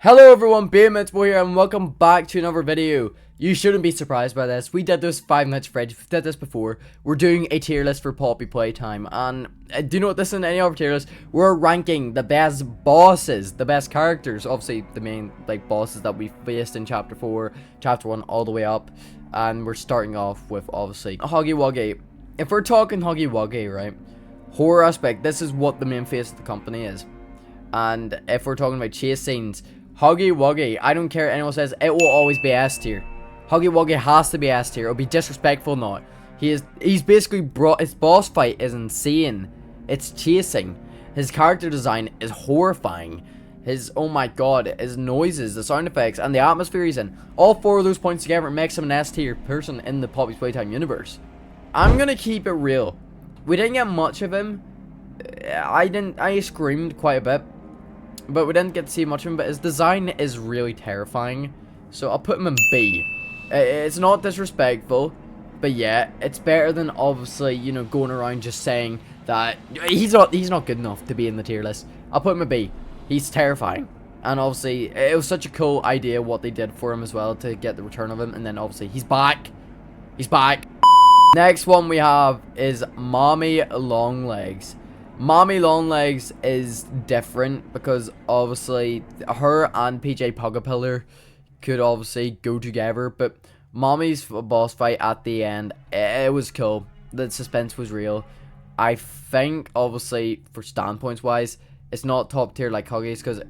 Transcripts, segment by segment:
Hello everyone, MINT-STER here and welcome back to another video. You shouldn't be surprised by this. We did this 5 Nights at Freddy's, we've did this before. We're doing a tier list for Poppy Playtime, and do you know what this is in any other tier list? We're ranking the best bosses, the best characters, obviously the main bosses that we faced in chapter 4, chapter 1 all the way up. And we're starting off with obviously Huggy Wuggy. If we're talking Huggy Wuggy, right, horror aspect, this is what the main face of the company is. And if we're talking about chase scenes, Huggy Wuggy, I don't care what anyone says, it will always be S tier. Huggy Wuggy has to be S tier. It'll be disrespectful not. He's basically his boss fight is insane. It's chasing. His character design is horrifying. His, oh my god, his noises, the sound effects, and the atmosphere he's in. All 4 of those points together makes him an S tier person in the Poppy's Playtime universe. I'm gonna keep it real. We didn't get much of him. I screamed quite a bit, but we didn't get to see much of him. But his design is really terrifying, so I'll put him in B. It's not disrespectful, but yeah, it's better than obviously, you know, going around just saying that he's not good enough to be in the tier list. I'll put him in B. He's terrifying, and obviously it was such a cool idea what they did for him as well to get the return of him, and then obviously he's back. He's back. Next one we have is Mommy Longlegs. Mommy Longlegs is different because obviously her and PJ Pugapillar could obviously go together, but Mommy's boss fight at the end, it was cool. The suspense was real. I think obviously for standpoints wise, it's not top tier like Huggy's because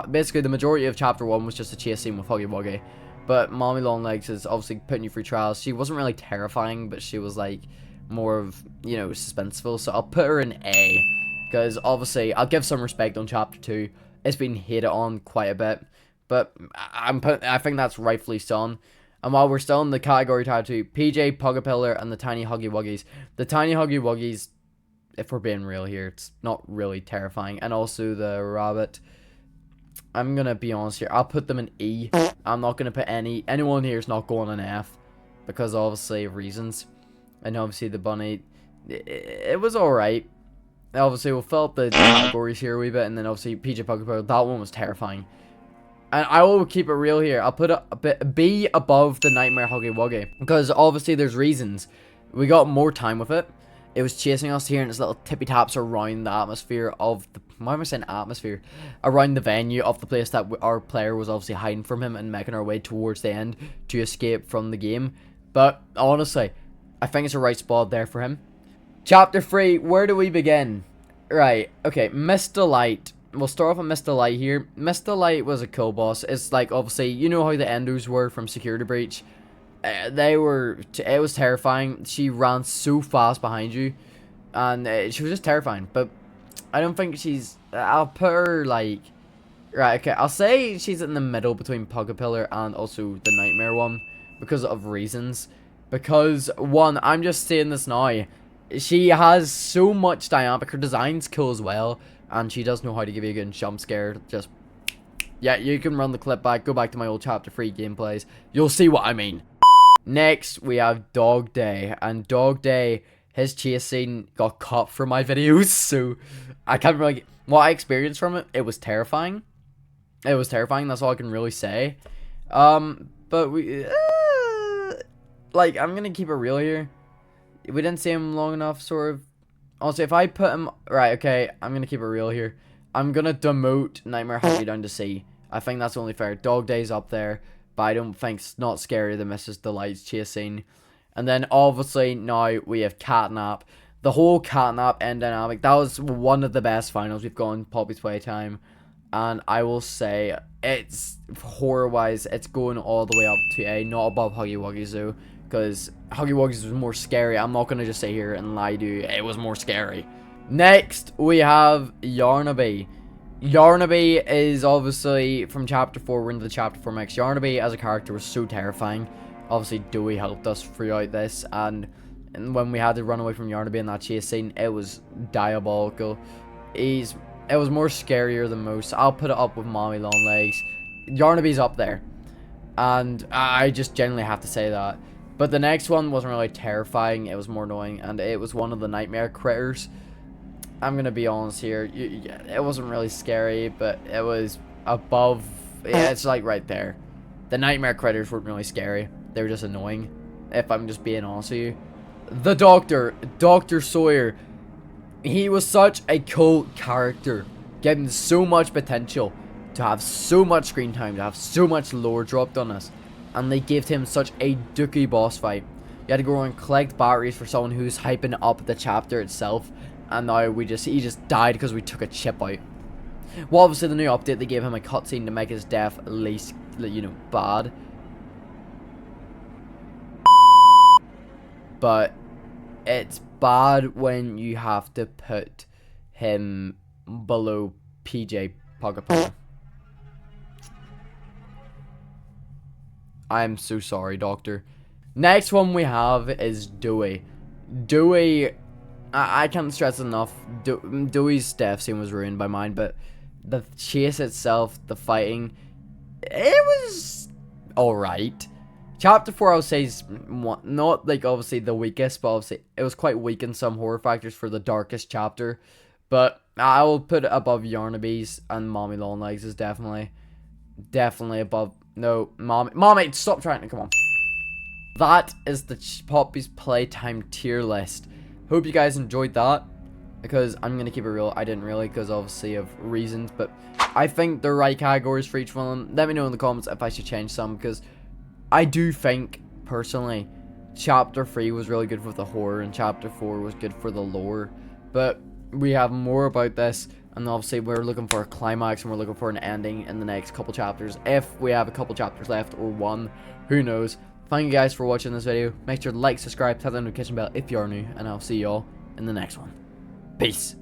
basically the majority of chapter 1 was just a chase scene with Huggy Wuggy. But Mommy Longlegs is obviously putting you through trials. She wasn't really terrifying, but she was like more of, you know, suspenseful. So I'll put her in A. Because obviously I'll give some respect on chapter 2. It's been hated on quite a bit. But I think that's rightfully so. And while we're still in the category title 2, PJ Pugapillar and the Tiny Huggy Wuggies. The Tiny Huggy Wuggies, if we're being real here, it's not really terrifying. And also the rabbit. I'm gonna be honest here. I'll put them in E. I'm not gonna put anyone here is not going in F because obviously of reasons. And obviously the bunny, it was alright. Obviously we'll fill up the categories here a wee bit, and then obviously PJ Pugapillar, that one was terrifying. And I will keep it real here. I'll put a B above the Nightmare Huggy Wuggy because obviously there's reasons. We got more time with it. It was chasing us here in its little tippy taps around the atmosphere of the, why am I saying atmosphere? Around the venue of the place that our player was obviously hiding from him and making our way towards the end to escape from the game. But honestly, I think it's a right spot there for him. Chapter 3, where do we begin? Right, okay, Mr. Light. We'll start off with Mr. Light here. Mr. Light was a cool boss. It's like, obviously, you know how the Endos were from Security Breach? It was terrifying. She ran so fast behind you, and she was just terrifying. But I don't think she's, I'll put her like, right, okay, I'll say she's in the middle between Pugapillar and also the Nightmare one because of reasons. Because one, I'm just saying this now, she has so much dynamic. Her design's cool as well, and she does know how to give you a good jump scare. Just, yeah, you can run the clip back, go back to my old chapter 3 gameplays, you'll see what I mean. Next, we have Dog Day, and Dog Day, his chase scene got cut from my videos, so I can't really, what I experienced from it, it was terrifying. It was terrifying, that's all I can really say. But we, like, I'm gonna keep it real here. We didn't see him long enough, sort of. Also, if I put him, right, okay, I'm gonna keep it real here. I'm gonna demote Nightmare Huggy down to C. I think that's only fair. Dog Day's up there, but I don't think it's not scary than Mrs. Delight's chase scene. And then obviously now we have Catnap. The whole Catnap end dynamic, that was one of the best finals we've got in Poppy's Playtime. And I will say, it's, horror wise, it's going all the way up to A, not above Huggy Wuggy Zoo. Because Huggy Wuggy was more scary. I'm not going to just sit here and lie to you. It was more scary. Next, we have Yarnaby. Yarnaby is obviously from chapter 4. We're into the chapter 4 mix. Yarnaby as a character was so terrifying. Obviously, Dewey helped us throughout this. And when we had to run away from Yarnaby in that chase scene, it was diabolical. It was more scarier than most. I'll put it up with Mommy Longlegs. Yarnaby's up there. And I just genuinely have to say that. But the next one wasn't really terrifying, it was more annoying, and it was one of the nightmare critters. I'm gonna be honest here, it wasn't really scary, but it was above Yeah, it's like right there. The nightmare critters weren't really scary. They were just annoying, if I'm just being honest with you. The Doctor, Dr. Sawyer. He was such a cool character, given so much potential to have so much screen time, to have so much lore dropped on us, and they gave him such a dookie boss fight. You had to go and collect batteries for someone who's hyping up the chapter itself, and now he just died because we took a chip out. Well, obviously the new update, they gave him a cutscene to make his death least, you know, bad. But it's bad when you have to put him below PJ Pogapog. I'm so sorry, Doctor. Next one we have is Dewey. Dewey, I can't stress enough, Dewey's death scene was ruined by mine, but the chase itself, the fighting, it was alright. Chapter 4, I would say, is not, like, obviously the weakest, but obviously it was quite weak in some horror factors for the darkest chapter. But I will put it above Yarnaby's, and Mommy Longlegs is definitely above. No, Mommy, stop trying to, come on. That is the Poppy's Playtime tier list. Hope you guys enjoyed that, because I'm going to keep it real. I didn't really, because obviously of reasons, but I think the right categories for each one of them. Let me know in the comments if I should change some, because I do think, personally, Chapter 3 was really good for the horror, and Chapter 4 was good for the lore. But we have more about this, and obviously we're looking for a climax, and we're looking for an ending in the next couple chapters. If we have a couple chapters left, or one, who knows. Thank you guys for watching this video. Make sure to like, subscribe, tap the notification bell if you are new, and I'll see y'all in the next one. Peace.